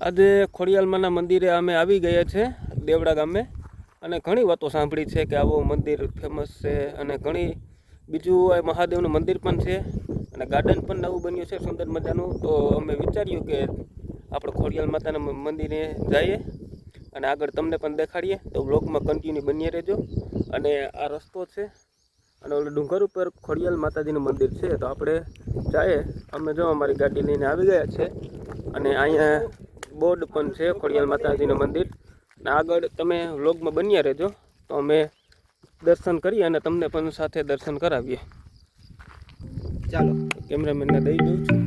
આજે ખોડિયાલમાના મંદિરે અમે આવી ગયા છે દેવડા ગામે અને ઘણી વાતો સાંભળી છે કે આવું મંદિર ફેમસ છે અને ઘણી બીજું મહાદેવનું મંદિર પણ છે અને ગાર્ડન પણ નવું બન્યું છે સુંદર મજાનું. તો અમે વિચાર્યું કે આપણે ખોડિયાલ માતાના મંદિરે જઈએ અને આગળ તમને પણ દેખાડીએ. તો બ્લોગમાં કન્ટિન્યુ બની રહેજો. અને આ રસ્તો છે અને ઓલું ડુંગર ઉપર ખોડિયાલ માતાજીનું મંદિર છે. તો આપણે જઈએ. અમે જો અમારી ગાડી લઈને આવી ગયા છે અને અહીંયા બોર્ડ પણ છે ખોડિયાલ માતાજીનું મંદિર. અને આગળ તમે વ્લોગમાં બન્યા રહેજો. તો અમે દર્શન કરીએ અને તમને પણ સાથે દર્શન કરાવીએ. ચાલો કેમેરામેનને દઈ દઉં છું.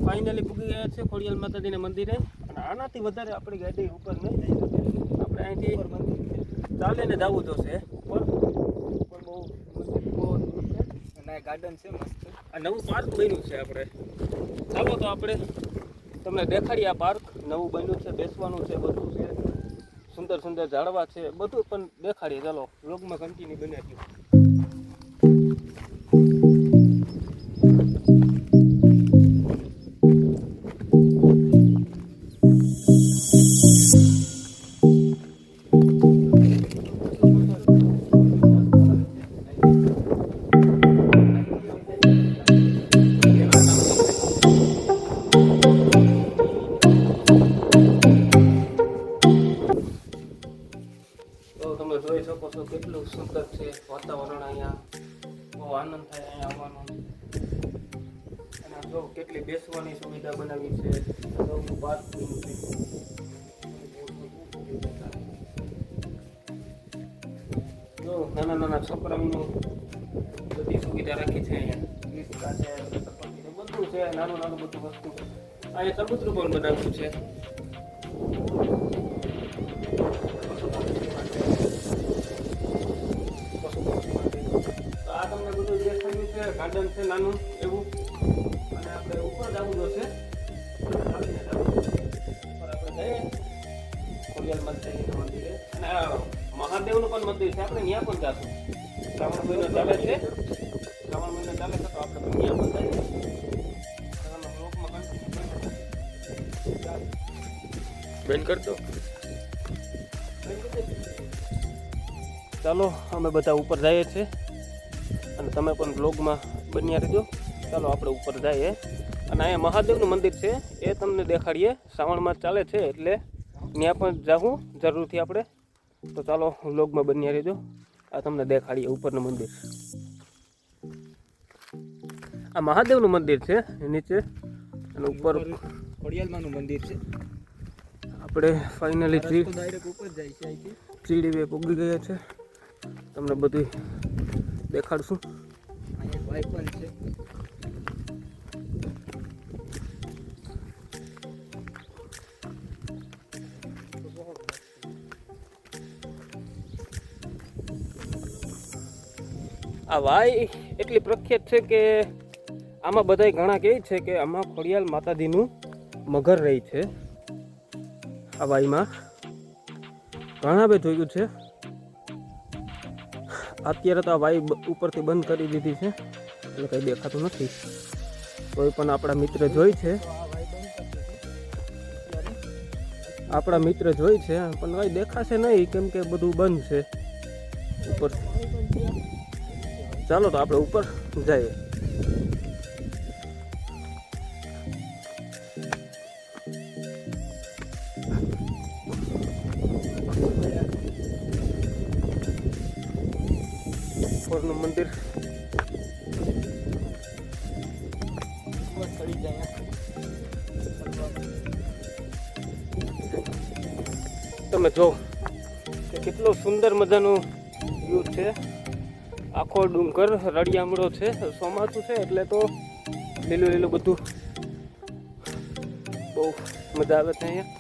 ફાઇનલી પૂગી ગયા છે ખોડિયાલ માતાજીના મંદિરે. અને આનાથી વધારે આપણી ગાડી ઉપર નહીં જઈ શકે. આપણે અહીંથી ચાલીને જવું જોશે ઉપર. બહુ અને ગાર્ડન છે મસ્ત. આ નવું પાર્ક બન્યું છે. આપણે ચાલો તો આપણે તમને દેખાડીએ. આ પાર્ક નવું બન્યું છે, બેસવાનું છે, બધું છે, સુંદર સુંદર ઝાડવા છે, બધું પણ દેખાડીએ. ચાલો વ્લોગમાં કન્ટિન્યુ બન્યા છે. તમે જોઈ શકો છો કેટલું સુંદર છે વાતાવરણ. અહીંયા બહુ આનંદ થાય અહીંયા આવવાનો. અને જો કેટલી બેસવાની સુવિધા બનાવી છે. પાર્ક બન્યું છે. જો નાના નાના છોકરાઓનું બધી સુવિધા રાખી છે અહીંયા. બધું છે નાનું નાનું બધું વસ્તુ. અહીંયા ચબૂતરું પણ બનાવ્યું છે. આ તમને બધું દેખાડ્યું છે. ગાર્ડન છે નાનું એવું. અને આપણે ઉપર જવું જોશે. આપણે જઈએ ખોડિયાલ માતાજીના મંદિરે. અને મહાદેવનું પણ મંદિર છે. આપણે ત્યાં પણ જશું. શ્રાવણ મહિનો ચાલે છે. શ્રાવણ મહિનો ચાલે છે તો આપણે ત્યાં પણ જઈએ. બેન કરતો. ચાલો અમે બધા ઉપર જઈએ છીએ અને તમે પણ બ્લોગમાં બન્યા રહેજો. ચાલો આપણે ઉપર જઈએ. અને અહીંયા મહાદેવનું મંદિર છે એ તમને દેખાડીએ. શ્રાવણમાં ચાલે છે એટલે ત્યાં પણ જાવું જરૂરથી આપણે. તો ચાલો બ્લોગમાં બન્યા રહેજો. આ તમને દેખાડીએ ઉપરનું મંદિર. આ મહાદેવનું મંદિર છે નીચે અને ઉપર ખોડિયાલમાનું મંદિર છે. આપણે ફાઇનલી ડાયરેક્ટ ઉપર જાય છે. અહીંથી ચીડી પૂગી ગયા છે. તમને બધું દેખાડશું. અહીંયા ભાઈ પણ છે. આ વાય એટલી પ્રખ્યાત છે કે આમાં બધાય ઘણા કહે છે કે આમાં ખોડિયાલ માતાજીનું મગર રહી છે. આ વાયમાં ઘણા બે જોયું છે. અત્યારે તો આ વાય ઉપરથી બંધ કરી દીધી છે એટલે કંઈ દેખાતું નથી. કોઈ પણ આપણા મિત્ર જોઈ છે. આપણા મિત્ર જોઈ છે પણ કંઈ દેખાશે નહીં કેમ કે બધું બંધ છે ઉપરથી. ચાલો તો આપણે ઉપર જઈએ. ઉપરનું મંદિર તમે જો કે કેટલો સુંદર મજાનો વ્યૂ છે. આખો ડુંગર રળિયામણો છે, ચોમાસું છે એટલે તો લીલું લીલું બધું બહુ મજા આવે છે અહીંયા.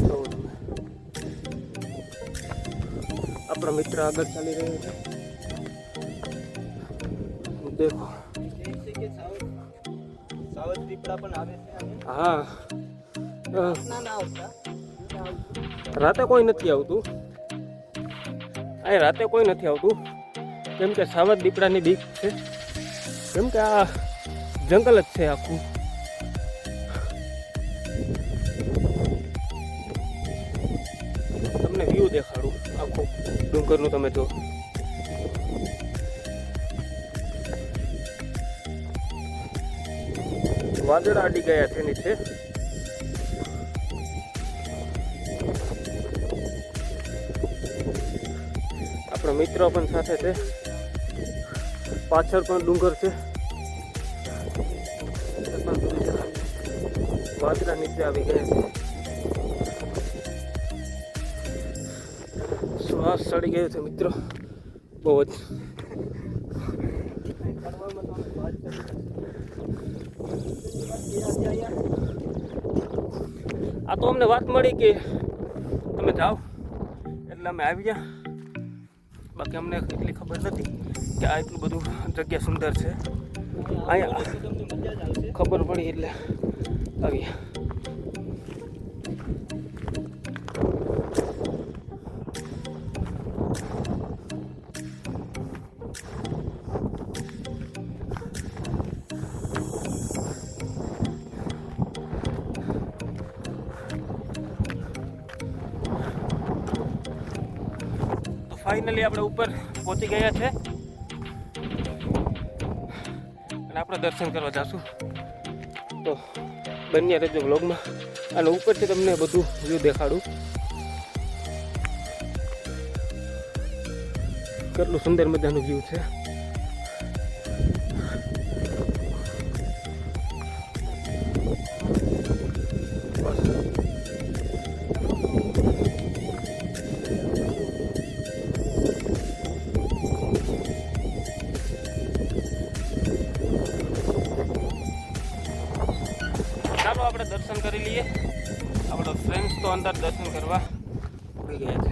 જો તમે આપણા મિત્ર આગળ ચાલી રહ્યો છે. દેખો સાવજ દીપડા પણ આવે છે અહીંયા. હા ના આવતા. રાતે કોઈ નથી આવતું. અહીં રાતે કોઈ નથી આવતું કેમ કે સાવજ દીપડાની બીક છે. કેમ કે આ જંગલ જ છે આખું. તમને વ્યૂ દેખાડું આખું ડુંગરનું. તમે જો વાદળા અડી ગયા છે નીચે. આપણા મિત્રો પણ સાથે છે. પાછળ પણ ડુંગર છે. વાદળા નીચે આવી ગયા છે. શ્વાસ ચડી ગયો છે મિત્રો બહુ જ. આ તો અમને વાત મળી કે તમે જાઓ એટલે અમે આવી ગયા. બાકી અમને એટલી ખબર નથી કે આ એટલું બધું જગ્યા સુંદર છે. અહીંયા ખબર પડી એટલે આવી. ફાઇનલી આપણે ઉપર પહોંચી ગયા છે અને આપણે દર્શન કરવા જઈશું. તો બન્યા રહેજો વ્લોગમાં અને ઉપરથી તમને બધું વ્યૂ દેખાડું. કેટલું સુંદર મજાનું વ્યૂ છે. ચાલો આપણે દર્શન કરી લઈએ. આપણો ફ્રેન્ડ્સ તો અંદર દર્શન કરવા ઉડી ગયા છે.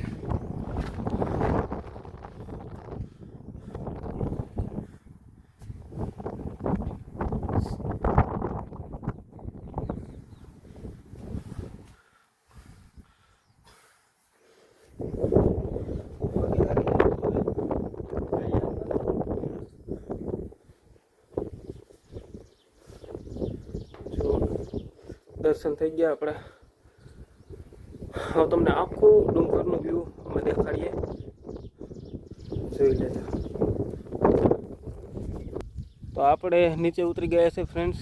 દર્શન થઈ ગયા આપણે. હવે તમને આખું ડુંગરનું વ્યૂ અમે દેખાડીએ. જોઈ લેજો. તો આપણે નીચે ઉતરી ગયા છે ફ્રેન્ડ્સ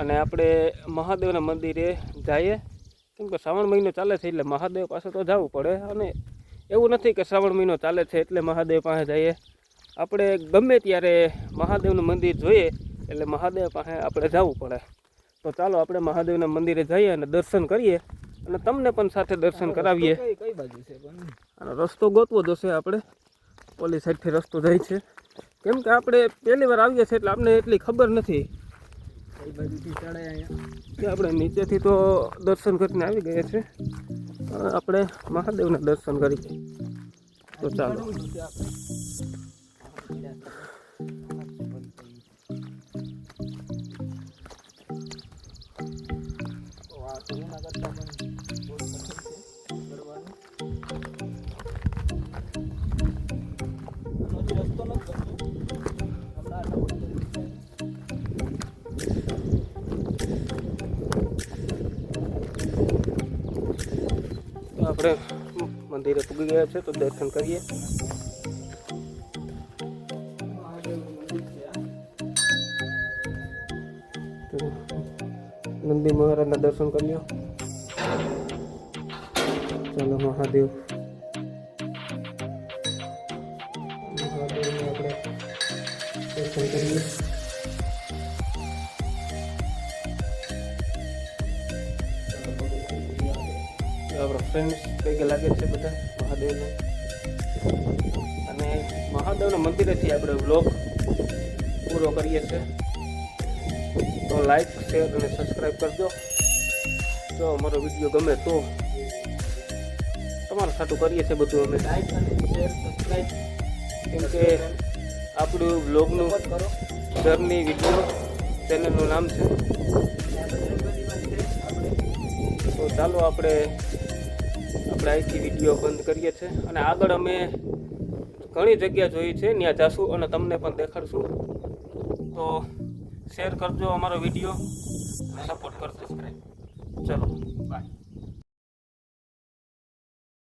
અને આપણે મહાદેવના મંદિરે જઈએ. કેમ કે શ્રાવણ મહિનો ચાલે છે એટલે મહાદેવ પાસે તો જવું પડે. અને એવું નથી કે શ્રાવણ મહિનો ચાલે છે એટલે મહાદેવ પાસે જઈએ. આપણે ગમે ત્યારે મહાદેવનું મંદિર જોઈએ એટલે મહાદેવ પાસે આપણે જવું પડે. તો ચાલો આપણે મહાદેવના મંદિરે જઈએ અને દર્શન કરીએ અને તમને પણ સાથે દર્શન કરાવીએ. કઈ બાજુ છે પણ અને રસ્તો ગોતવો જોશે આપણે. ઓલી સાઈડથી રસ્તો જાય છે કેમ કે આપણે પહેલી વાર આવીએ છીએ એટલે આપણે એટલી ખબર નથી કઈ બાજુથી ચડાય અહીંયા. કે આપણે નીચેથી તો દર્શન કરીને આવી ગયા છે. આપણે મહાદેવના દર્શન કરીએ. તો ચાલો. આપણે મંદિરે પૂગી ગયા છે તો દર્શન કરીએ. નંદી મહારાજના દર્શન કરી લો. ચાલો મહાદેવ મહાદેવને આપણે દર્શન કરીએ. આપણા ફ્રેન્ડ્સ ભેગા લાગે છે બધા મહાદેવને. અને મહાદેવના મંદિરેથી આપણે વ્લોગ પૂરો કરીએ છીએ. તો લાઈક, શેર અને સબસ્ક્રાઈબ કરજો. જો અમારો વિડીયો ગમે તો તમારા સાટું કરીએ છીએ બધું અમે. લાઈક અને શેર સબસ્ક્રાઇબ કેમ કે આપણું વ્લોગનું કરો. જર્ની વિડીયો ચેનલનું નામ છે. તો ચાલો આપણે અહીંથી વિડીયો બંધ કરીએ છીએ અને આગળ અમે ઘણી જગ્યા જોઈ છે, ત્યાં જાશું અને તમને પણ દેખાડશું. તો શેર કરજો અમારો વિડીયો, સપોર્ટ કરજો. ચલો બાય.